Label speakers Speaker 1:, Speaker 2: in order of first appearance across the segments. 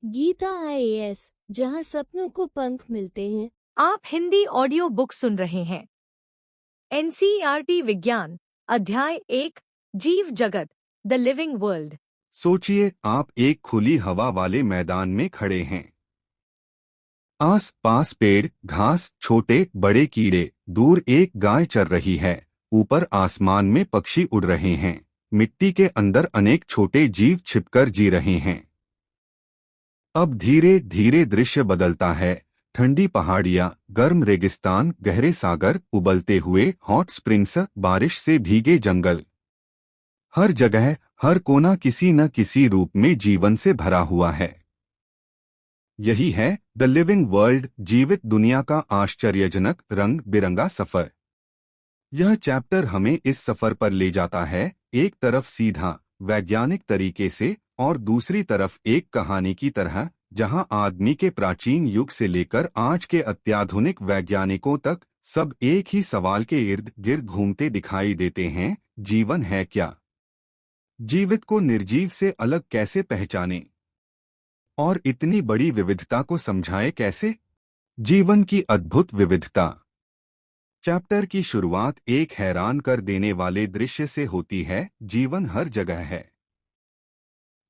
Speaker 1: Gita IAS, जहां सपनों को पंख मिलते हैं।
Speaker 2: आप हिंदी ऑडियो बुक सुन रहे हैं। एनसीईआरटी विज्ञान अध्याय 1 जीव जगत द लिविंग वर्ल्ड।
Speaker 3: सोचिए, आप एक खुली हवा वाले मैदान में खड़े हैं। आस पास पेड़, घास, छोटे बड़े कीड़े, दूर एक गाय चर रही है। ऊपर आसमान में पक्षी उड़ रहे हैं। मिट्टी के अंदर अनेक छोटे जीव छिपकर जी रहे हैं। अब धीरे धीरे दृश्य बदलता है। ठंडी पहाड़ियां, गर्म रेगिस्तान, गहरे सागर, उबलते हुए हॉट स्प्रिंग्स, बारिश से भीगे जंगल। हर जगह, हर कोना किसी न किसी रूप में जीवन से भरा हुआ है। यही है द लिविंग वर्ल्ड, जीवित दुनिया का आश्चर्यजनक रंग बिरंगा सफर। यह चैप्टर हमें इस सफर पर ले जाता है, एक तरफ सीधा वैज्ञानिक तरीके से और दूसरी तरफ एक कहानी की तरह, जहां आदमी के प्राचीन युग से लेकर आज के अत्याधुनिक वैज्ञानिकों तक सब एक ही सवाल के इर्द गिर्द घूमते दिखाई देते हैं, जीवन है क्या? जीवित को निर्जीव से अलग कैसे पहचाने और इतनी बड़ी विविधता को समझाए कैसे? जीवन की अद्भुत विविधता। चैप्टर की शुरुआत एक हैरान कर देने वाले दृश्य से होती है। जीवन हर जगह है।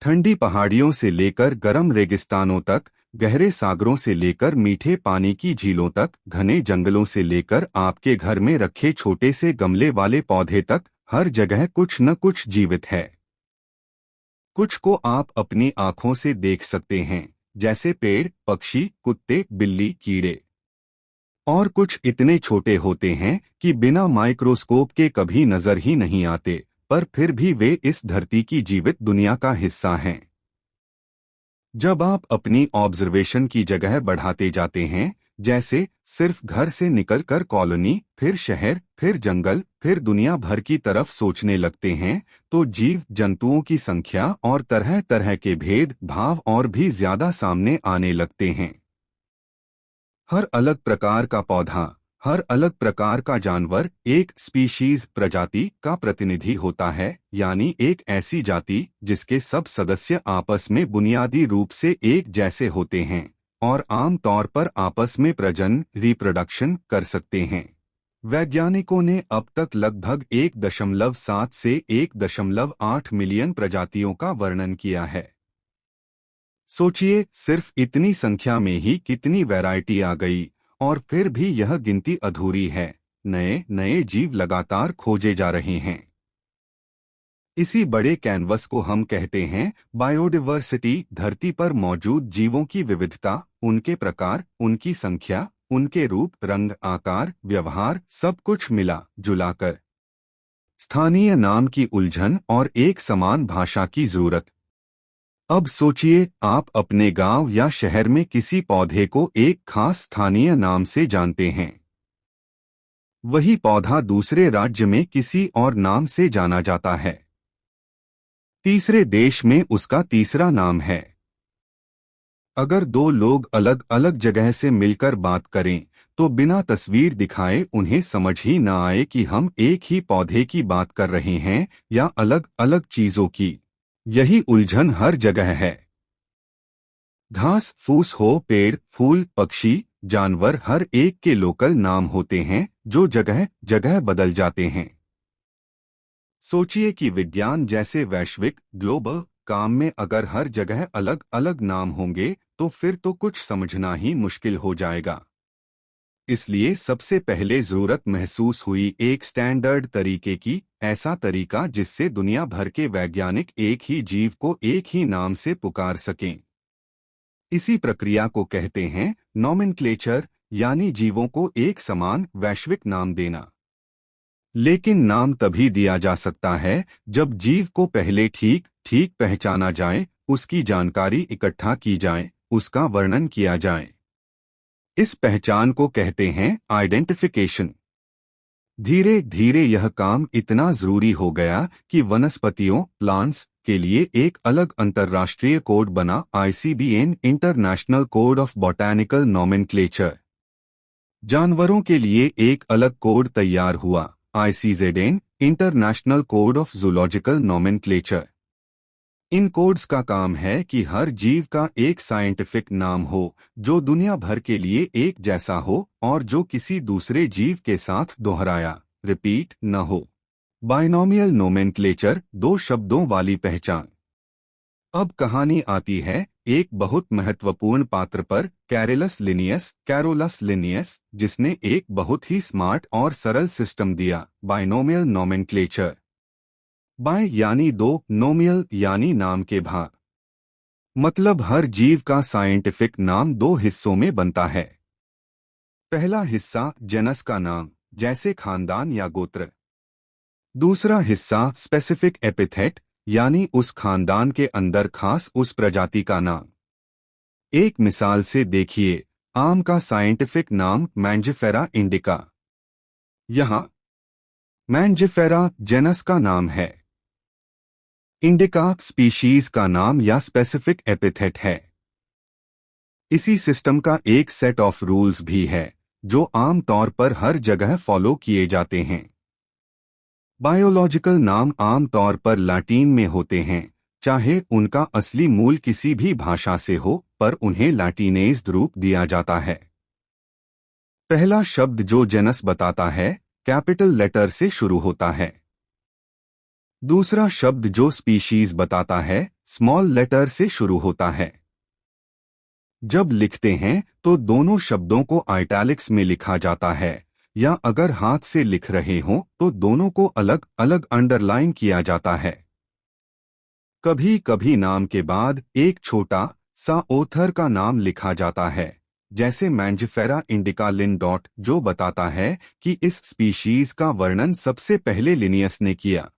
Speaker 3: ठंडी पहाड़ियों से लेकर गर्म रेगिस्तानों तक, गहरे सागरों से लेकर मीठे पानी की झीलों तक, घने जंगलों से लेकर आपके घर में रखे छोटे से गमले वाले पौधे तक, हर जगह कुछ न कुछ जीवित है। कुछ को आप अपनी आंखों से देख सकते हैं, जैसे पेड़, पक्षी, कुत्ते, बिल्ली, कीड़े। और कुछ इतने छोटे होते हैं कि बिना माइक्रोस्कोप के कभी नजर ही नहीं आते, पर फिर भी वे इस धरती की जीवित दुनिया का हिस्सा हैं। जब आप अपनी ऑब्जर्वेशन की जगह बढ़ाते जाते हैं, जैसे सिर्फ घर से निकलकर कॉलोनी, फिर शहर, फिर जंगल, फिर दुनिया भर की तरफ सोचने लगते हैं, तो जीव जंतुओं की संख्या और तरह तरह के भेद भाव और भी ज्यादा सामने आने लगते हैं। हर अलग प्रकार का पौधा, हर अलग प्रकार का जानवर एक स्पीशीज, प्रजाति का प्रतिनिधि होता है, यानी एक ऐसी जाति जिसके सब सदस्य आपस में बुनियादी रूप से एक जैसे होते हैं और आम तौर पर आपस में प्रजनन, रिप्रोडक्शन कर सकते हैं। वैज्ञानिकों ने अब तक लगभग 1.7 से 1.8 मिलियन प्रजातियों का वर्णन किया है। सोचिए, सिर्फ इतनी संख्या में ही कितनी वैरायटी आ गई, और फिर भी यह गिनती अधूरी है। नए नए जीव लगातार खोजे जा रहे हैं। इसी बड़े कैनवस को हम कहते हैं बायोडायवर्सिटी। धरती पर मौजूद जीवों की विविधता, उनके प्रकार, उनकी संख्या, उनके रूप, रंग, आकार, व्यवहार, सब कुछ मिला जुलाकर स्थानीय नाम की उलझन और एक समान भाषा की जरूरत। अब सोचिए, आप अपने गांव या शहर में किसी पौधे को एक खास स्थानीय नाम से जानते हैं। वही पौधा दूसरे राज्य में किसी और नाम से जाना जाता है। तीसरे देश में उसका तीसरा नाम है। अगर दो लोग अलग अलग जगह से मिलकर बात करें, तो बिना तस्वीर दिखाए उन्हें समझ ही न आए कि हम एक ही पौधे की बात कर रहे हैं या अलग अलग चीजों की। यही उलझन हर जगह है। घास फूस हो, पेड़, फूल, पक्षी, जानवर, हर एक के लोकल नाम होते हैं जो जगह जगह बदल जाते हैं। सोचिए कि विज्ञान जैसे वैश्विक ग्लोबल काम में अगर हर जगह अलग अलग नाम होंगे, तो फिर तो कुछ समझना ही मुश्किल हो जाएगा। इसलिए सबसे पहले जरूरत महसूस हुई एक स्टैंडर्ड तरीके की, ऐसा तरीका जिससे दुनिया भर के वैज्ञानिक एक ही जीव को एक ही नाम से पुकार सकें। इसी प्रक्रिया को कहते हैं नॉमेनक्लेचर, यानी जीवों को एक समान वैश्विक नाम देना। लेकिन नाम तभी दिया जा सकता है जब जीव को पहले ठीक ठीक पहचाना जाए, उसकी जानकारी इकट्ठा की जाए, उसका वर्णन किया जाए। इस पहचान को कहते हैं आइडेंटिफिकेशन। धीरे धीरे यह काम इतना जरूरी हो गया कि वनस्पतियों, प्लांट्स के लिए एक अलग अंतर्राष्ट्रीय कोड बना, ICBN, international code of botanical nomenclature. जानवरों के लिए एक अलग कोड तैयार हुआ, ICZN, international code of zoological nomenclature. In codes का काम है कि हर जीव का एक साइंटिफिक नाम हो जो दुनिया भर के लिए एक जैसा हो और जो किसी दूसरे जीव के साथ दोहराया रिपीट न हो। बाइनोमियल नोमेनक्लेचर, दो शब्दों वाली पहचान। अब कहानी आती है एक बहुत महत्वपूर्ण पात्र पर, कैरोलस लिनियस, जिसने एक बहुत ही स्मार्ट और सरल सिस्टम दिया, बाइनोमियल नोमेनक्लेचर। बाय यानी दो, नोमियल यानी नाम के भाग। मतलब हर जीव का साइंटिफिक नाम दो हिस्सों में बनता है। पहला हिस्सा जेनस का नाम, जैसे खानदान या गोत्र। दूसरा हिस्सा स्पेसिफिक एपिथेट, यानी उस खानदान के अंदर खास उस प्रजाति का नाम। एक मिसाल से देखिए, आम का साइंटिफिक नाम मैंजिफेरा इंडिका। यहाँ मैंजिफेरा जेनस का नाम है, इंडिका स्पीशीज का नाम या स्पेसिफिक एपिथेट है। इसी सिस्टम का एक सेट ऑफ रूल्स भी है जो आम तौर पर हर जगह फॉलो किए जाते हैं। बायोलॉजिकल नाम आम तौर पर लैटिन में होते हैं, चाहे उनका असली मूल किसी भी भाषा से हो, पर उन्हें लैटिनेज्ड रूप दिया जाता है। पहला शब्द जो जेनस बताता है कैपिटल लेटर से शुरू होता है। दूसरा शब्द जो स्पीशीज बताता है स्मॉल लेटर से शुरू होता है। जब लिखते हैं तो दोनों शब्दों को आइटैलिक्स में लिखा जाता है, या अगर हाथ से लिख रहे हों तो दोनों को अलग अलग अंडरलाइन किया जाता है। कभी कभी नाम के बाद एक छोटा सा ऑथर का नाम लिखा जाता है, जैसे मैंजिफेरा इंडिका लिन डॉट, जो बताता है कि इस स्पीशीज का वर्णन सबसे पहले लिनियस ने किया।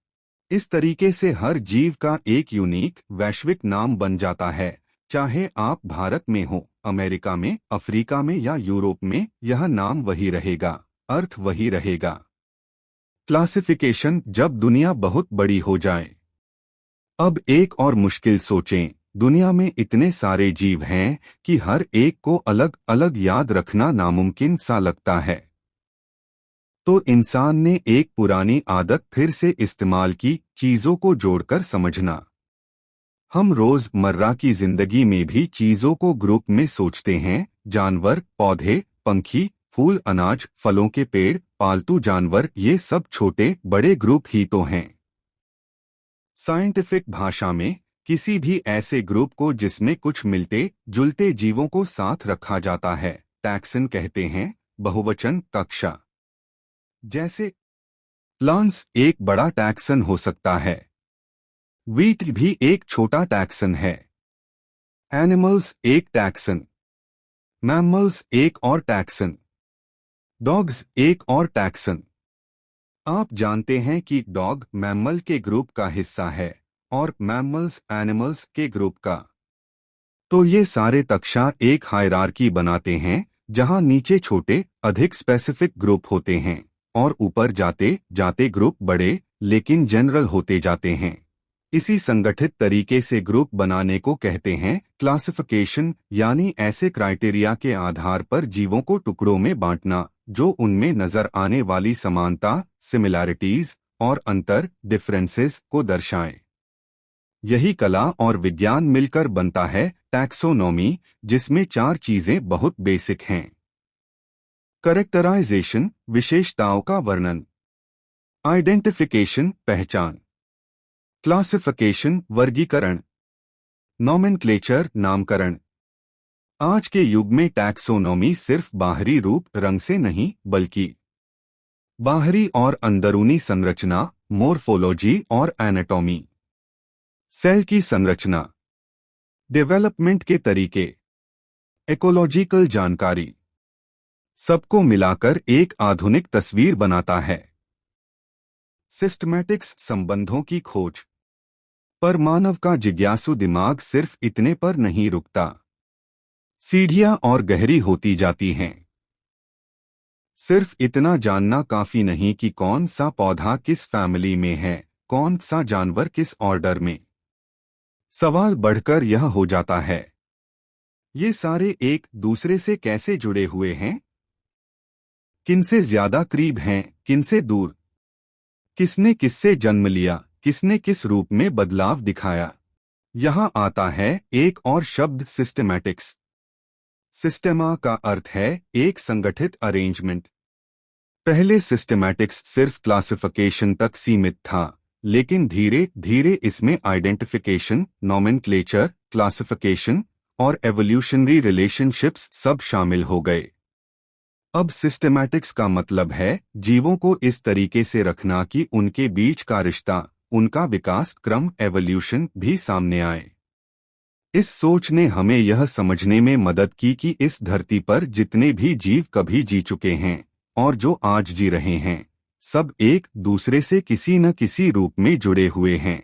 Speaker 3: इस तरीके से हर जीव का एक यूनिक वैश्विक नाम बन जाता है, चाहे आप भारत में हो, अमेरिका में, अफ्रीका में या यूरोप में, यह नाम वही रहेगा, अर्थ वही रहेगा। क्लासिफिकेशन, जब दुनिया बहुत बड़ी हो जाए। अब एक और मुश्किल सोचें, दुनिया में इतने सारे जीव हैं कि हर एक को अलग अलग याद रखना नामुमकिन सा लगता है। तो इंसान ने एक पुरानी आदत फिर से इस्तेमाल की, चीजों को जोड़कर समझना। हम रोजमर्रा की जिंदगी में भी चीजों को ग्रुप में सोचते हैं, जानवर, पौधे, पंछी, फूल, अनाज, फलों के पेड़, पालतू जानवर, ये सब छोटे बड़े ग्रुप ही तो हैं। साइंटिफिक भाषा में किसी भी ऐसे ग्रुप को जिसमें कुछ मिलते जुलते जीवों को साथ रखा जाता है टैक्सन कहते हैं, बहुवचन कक्षा। जैसे प्लांट्स एक बड़ा टैक्सन हो सकता है, वीट भी एक छोटा टैक्सन है, एनिमल्स एक टैक्सन, मैमल्स एक और टैक्सन, डॉग्स एक और टैक्सन। आप जानते हैं कि डॉग मैमल के ग्रुप का हिस्सा है और मैमल्स एनिमल्स के ग्रुप का। तो ये सारे तक्षा एक हायरार्की बनाते हैं जहां नीचे छोटे अधिक स्पेसिफिक ग्रुप होते हैं और ऊपर जाते जाते ग्रुप बड़े लेकिन जनरल होते जाते हैं। इसी संगठित तरीके से ग्रुप बनाने को कहते हैं क्लासिफिकेशन, यानी ऐसे क्राइटेरिया के आधार पर जीवों को टुकड़ों में बांटना जो उनमें नजर आने वाली समानता सिमिलैरिटीज और अंतर डिफरेंसेस को दर्शाएं। यही कला और विज्ञान मिलकर बनता है टैक्सोनॉमी, जिसमें चार चीजें बहुत बेसिक हैं। कैरेक्टराइजेशन, विशेषताओं का वर्णन, आइडेंटिफिकेशन, पहचान, क्लासिफिकेशन, वर्गीकरण, नॉमेनक्लेचर, नामकरण। आज के युग में टैक्सोनॉमी सिर्फ बाहरी रूप रंग से नहीं बल्कि बाहरी और अंदरूनी संरचना, मोर्फोलॉजी और एनाटॉमी, सेल की संरचना, डेवलपमेंट के तरीके, इकोलॉजिकल जानकारी, सबको मिलाकर एक आधुनिक तस्वीर बनाता है। सिस्टमैटिक्स, संबंधों की खोज। पर मानव का जिज्ञासु दिमाग सिर्फ इतने पर नहीं रुकता, सीढ़ियां और गहरी होती जाती हैं। सिर्फ इतना जानना काफी नहीं कि कौन सा पौधा किस फैमिली में है, कौन सा जानवर किस ऑर्डर में। सवाल बढ़कर यह हो जाता है, ये सारे एक दूसरे से कैसे जुड़े हुए हैं? किनसे ज्यादा करीब हैं, किनसे दूर? किसने किससे जन्म लिया, किसने किस रूप में बदलाव दिखाया? यहाँ आता है एक और शब्द सिस्टेमैटिक्स। सिस्टेमा का अर्थ है एक संगठित अरेंजमेंट। पहले सिस्टेमैटिक्स सिर्फ क्लासिफिकेशन तक सीमित था, लेकिन धीरे धीरे इसमें आइडेंटिफिकेशन, नॉमेनक्लेचर, क्लासिफिकेशन और एवोल्यूशनरी रिलेशनशिप्स सब शामिल हो गए। अब सिस्टेमैटिक्स का मतलब है जीवों को इस तरीके से रखना कि उनके बीच का रिश्ता, उनका विकास क्रम, एवोल्यूशन भी सामने आए। इस सोच ने हमें यह समझने में मदद की कि इस धरती पर जितने भी जीव कभी जी चुके हैं और जो आज जी रहे हैं, सब एक दूसरे से किसी न किसी रूप में जुड़े हुए हैं।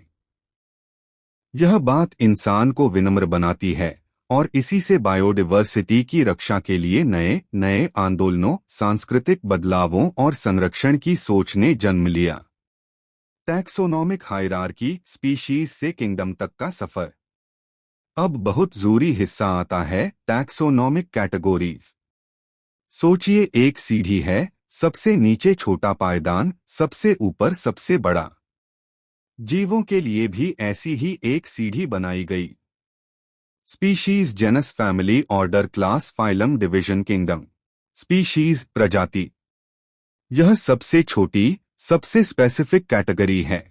Speaker 3: यह बात इंसान को विनम्र बनाती है और इसी से बायोडायवर्सिटी की रक्षा के लिए नए नए आंदोलनों, सांस्कृतिक बदलावों और संरक्षण की सोच ने जन्म लिया। टैक्सोनॉमिक हायरार्की, स्पीशीज से किंगडम तक का सफर। अब बहुत जरूरी हिस्सा आता है, टैक्सोनॉमिक कैटेगोरीज। सोचिए एक सीढ़ी है, सबसे नीचे छोटा पायदान, सबसे ऊपर सबसे बड़ा। जीवों के लिए भी ऐसी ही एक सीढ़ी बनाई गई। Species, genus, family, order, class, phylum, division, kingdom. Species, प्रजाति। यह सबसे छोटी, सबसे स्पेसिफिक कैटेगरी है।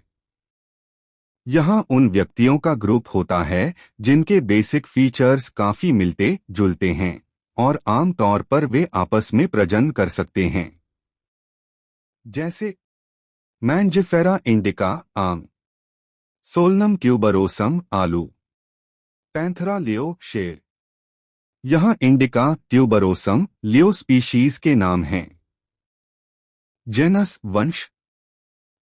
Speaker 3: यहाँ उन व्यक्तियों का ग्रुप होता है जिनके बेसिक फीचर्स काफी मिलते जुलते हैं और आम तौर पर वे आपस में प्रजनन कर सकते हैं। जैसे मैंजिफेरा इंडिका, आम। सोलनम ट्यूबरोसम, आलू। पैंथरा लियो, शेर। यहाँ इंडिका, ट्यूबरोसम, लियो स्पीशीज के नाम हैं। जेनस, वंश।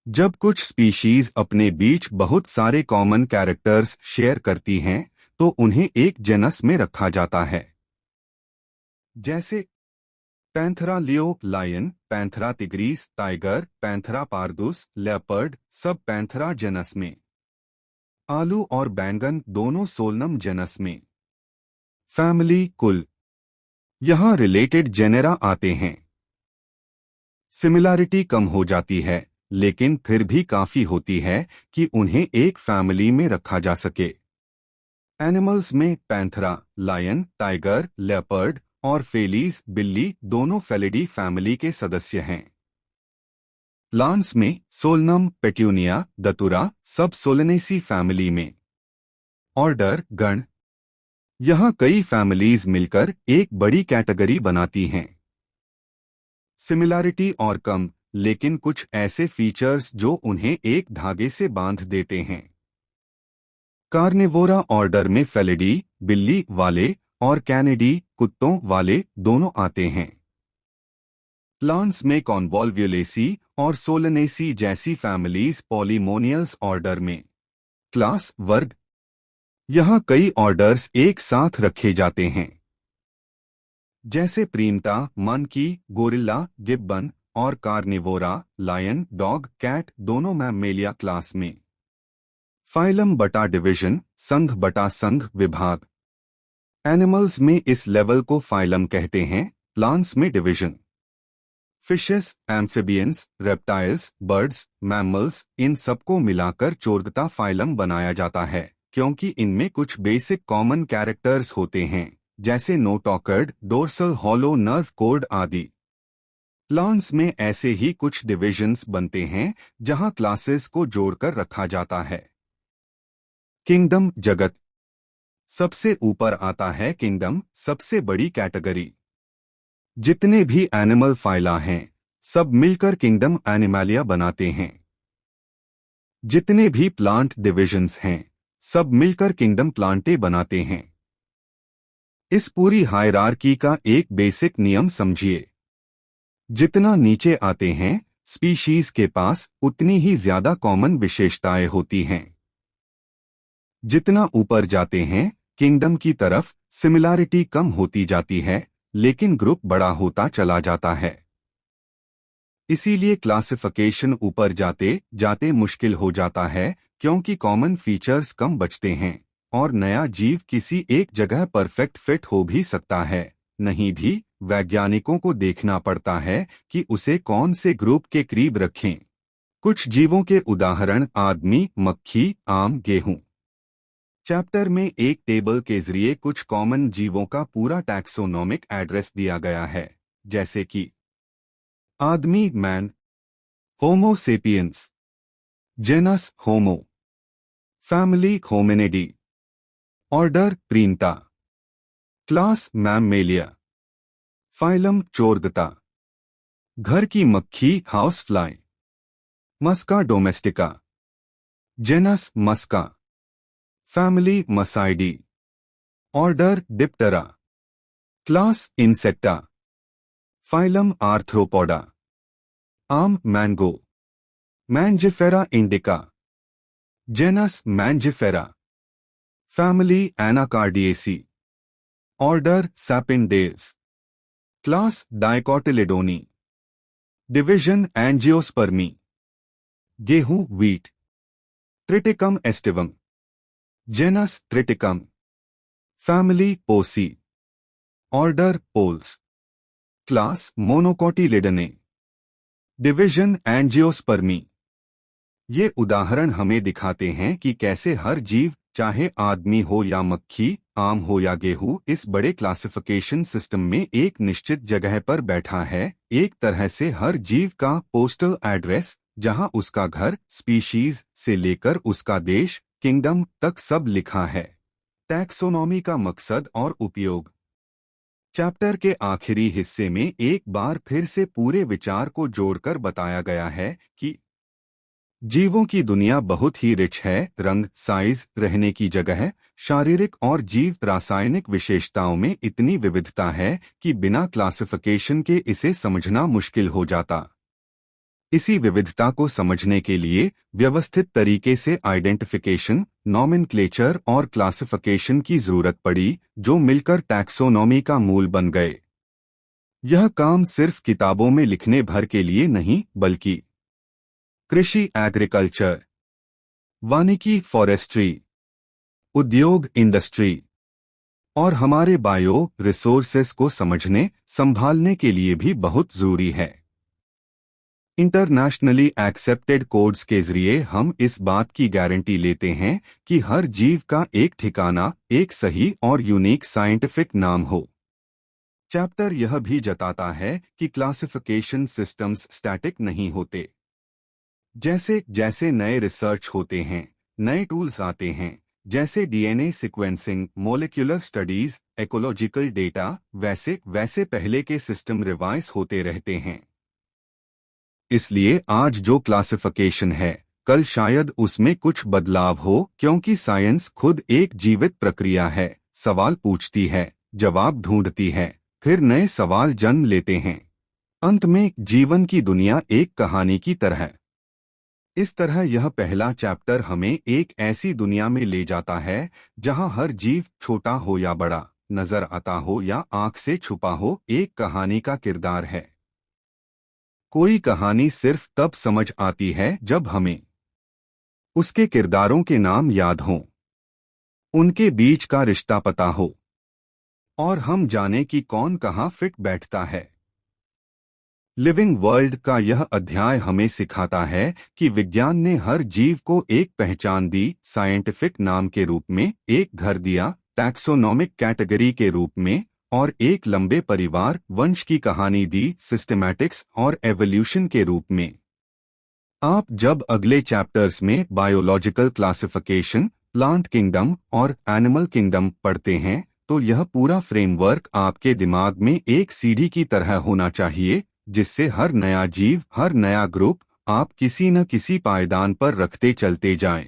Speaker 3: जब कुछ स्पीशीज अपने बीच बहुत सारे कॉमन कैरेक्टर्स शेयर करती हैं, तो उन्हें एक जेनस में रखा जाता है। जैसे Panthera leo, lion, Panthera tigris, tiger, Panthera pardus, leopard, सब पैंथरा जेनस में। आलू और बैंगन दोनों सोलनम जेनस में। फैमिली, कुल। यहाँ रिलेटेड जेनेरा आते हैं। सिमिलैरिटी कम हो जाती है, लेकिन फिर भी काफी होती है कि उन्हें एक फैमिली में रखा जा सके। एनिमल्स में पैंथरा, लायन, टाइगर, लेपर्ड और फेलीज, बिल्ली दोनों फेलिडी फैमिली के सदस्य हैं। प्लांट्स में सोलनम, पेट्यूनिया, दतुरा सब सोलनेसी फैमिली में। ऑर्डर, गण। यहाँ कई फैमिलीज मिलकर एक बड़ी कैटेगरी बनाती हैं। सिमिलैरिटी और कम, लेकिन कुछ ऐसे फीचर्स जो उन्हें एक धागे से बांध देते हैं। कार्निवोरा ऑर्डर में फेलिडी, बिल्ली वाले, और कैनिडी, कुत्तों वाले दोनों आते हैं। प्लांट्स में कॉन्वोल्व्युलेसी और सोलनेसी जैसी फैमिलीज पॉलीमोनियल्स ऑर्डर में। क्लास, वर्ग। यहाँ कई ऑर्डर्स एक साथ रखे जाते हैं, जैसे प्रीमटा, मंकी, गोरिल्ला, गिब्बन और कार्निवोरा, लायन, डॉग, कैट दोनों मैमेलिया क्लास में। फाइलम बटा डिवीजन, संघ बटा संघ, विभाग। एनिमल्स में इस लेवल को फाइलम कहते हैं, प्लांट्स में division. Fishes, amphibians, reptiles, birds, mammals, इन सबको मिलाकर चोरगता फाइलम बनाया जाता है, क्योंकि इनमें कुछ बेसिक कॉमन कैरेक्टर्स होते हैं, जैसे नोटॉकर्ड, डोर्सल हॉलो नर्व कोड आदि। प्लांट्स में ऐसे ही कुछ डिविजन्स बनते हैं जहां क्लासेस को जोड़कर रखा जाता है। किंगडम, जगत। सबसे ऊपर आता है किंगडम, सबसे बड़ी कैटेगरी। जितने भी एनिमल फाइला हैं, सब मिलकर किंगडम एनिमैलिया बनाते हैं। जितने भी प्लांट डिविजन्स हैं, सब मिलकर किंगडम प्लांटे बनाते हैं। इस पूरी हायरार्की का एक बेसिक नियम समझिए। जितना नीचे आते हैं स्पीशीज के पास, उतनी ही ज्यादा कॉमन विशेषताएं होती हैं। जितना ऊपर जाते हैं किंगडम की तरफ, सिमिलैरिटी कम होती जाती है, लेकिन ग्रुप बड़ा होता चला जाता है। इसीलिए क्लासिफिकेशन ऊपर जाते जाते मुश्किल हो जाता है, क्योंकि कॉमन फीचर्स कम बचते हैं और नया जीव किसी एक जगह परफेक्ट फिट हो भी सकता है, नहीं भी। वैज्ञानिकों को देखना पड़ता है कि उसे कौन से ग्रुप के करीब रखें। कुछ जीवों के उदाहरण आदमी, मक्खी, आम, गेहूं। चैप्टर में एक टेबल के जरिए कुछ कॉमन जीवों का पूरा टैक्सोनॉमिक एड्रेस दिया गया है, जैसे कि आदमी man, Homo sapiens, genus Homo, family Hominidae, order Primata, class Mammalia, phylum Chordata, घर की मक्खी house fly, Musca domestica, genus Musca, family Muscidae, order Diptera, class Insecta, phylum Arthropoda, आम mango, Mangifera indica, genus Mangifera, family Anacardiaceae, order Sapindales, class Dicotyledonae, division Angiospermae, गेहूं wheat, Triticum aestivum, genus Triticum, family Poaceae, order Poales, class Monocotyledonae, division Angiospermae. ये उदाहरण हमें दिखाते हैं कि कैसे हर जीव, चाहे आदमी हो या मक्खी, आम हो या गेहूं, इस बड़े क्लासिफिकेशन सिस्टम में एक निश्चित जगह पर बैठा है। एक तरह से हर जीव का पोस्टल एड्रेस, जहां उसका घर, स्पीशीज से लेकर उसका देश, किंगडम तक सब लिखा है। टैक्सोनॉमी का मकसद और उपयोग। चैप्टर के आखिरी हिस्से में एक बार फिर से पूरे विचार को जोड़कर बताया गया है कि जीवों की दुनिया बहुत ही रिच है। रंग, साइज, रहने की जगह, शारीरिक और जीव रासायनिक विशेषताओं में इतनी विविधता है कि बिना क्लासिफिकेशन के इसे समझना मुश्किल हो जाता। इसी विविधता को समझने के लिए व्यवस्थित तरीके से आइडेंटिफिकेशन, नॉमेनक्लेचर और क्लासिफिकेशन की जरूरत पड़ी, जो मिलकर टैक्सोनॉमी का मूल बन गए। यह काम सिर्फ किताबों में लिखने भर के लिए नहीं, बल्कि कृषि एग्रीकल्चर, वानिकी फॉरेस्ट्री, उद्योग इंडस्ट्री और हमारे बायो रिसोर्सेस को समझने, संभालने के लिए भी बहुत जरूरी है। इंटरनेशनली एक्सेप्टेड कोड्स के जरिए हम इस बात की गारंटी लेते हैं कि हर जीव का एक ठिकाना, एक सही और यूनिक साइंटिफिक नाम हो। चैप्टर यह भी जताता है कि क्लासिफिकेशन सिस्टम्स स्टैटिक नहीं होते। जैसे जैसे नए रिसर्च होते हैं, नए टूल्स आते हैं, जैसे DNA sequencing, molecular studies, ecological data, वैसे वैसे पहले के सिस्टम रिवाइज होते रहते हैं। इसलिए आज जो क्लासिफिकेशन है, कल शायद उसमें कुछ बदलाव हो, क्योंकि साइंस खुद एक जीवित प्रक्रिया है। सवाल पूछती है, जवाब ढूंढती है, फिर नए सवाल जन्म लेते हैं। अंत में जीवन की दुनिया एक कहानी की तरह। इस तरह यह पहला चैप्टर हमें एक ऐसी दुनिया में ले जाता है जहां हर जीव, छोटा हो या बड़ा, नजर आता हो या आंख से छुपा हो, एक कहानी का किरदार है। कोई कहानी सिर्फ तब समझ आती है जब हमें उसके किरदारों के नाम याद हों, उनके बीच का रिश्ता पता हो और हम जाने कि कौन कहां फिट बैठता है। लिविंग वर्ल्ड का यह अध्याय हमें सिखाता है कि विज्ञान ने हर जीव को एक पहचान दी, साइंटिफिक नाम के रूप में, एक घर दिया, टैक्सोनॉमिक कैटेगरी के रूप में, और एक लंबे परिवार वंश की कहानी दी, सिस्टेमैटिक्स और एवोल्यूशन के रूप में। आप जब अगले चैप्टर्स में बायोलॉजिकल क्लासिफिकेशन, प्लांट किंगडम और एनिमल किंगडम पढ़ते हैं, तो यह पूरा फ्रेमवर्क आपके दिमाग में एक सीढ़ी की तरह होना चाहिए, जिससे हर नया जीव, हर नया ग्रुप आप किसी न किसी पायदान पर रखते चलते जाएं।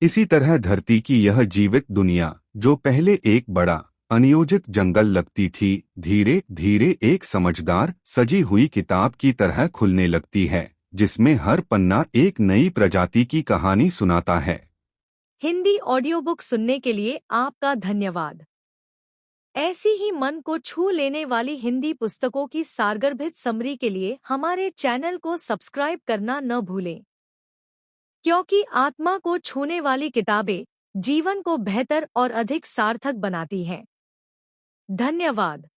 Speaker 3: इसी तरह धरती की यह जीवित दुनिया, जो पहले एक बड़ा अनियोजित जंगल लगती थी, धीरे धीरे एक समझदार, सजी हुई किताब की तरह खुलने लगती है, जिसमें हर पन्ना एक नई प्रजाति की कहानी सुनाता है।
Speaker 2: हिंदी ऑडियो बुक सुनने के लिए आपका धन्यवाद। ऐसी ही मन को छू लेने वाली हिंदी पुस्तकों की सारगर्भित समरी के लिए हमारे चैनल को सब्सक्राइब करना न भूलें, क्योंकि आत्मा को छूने वाली किताबें जीवन को बेहतर और अधिक सार्थक बनाती हैं। धन्यवाद।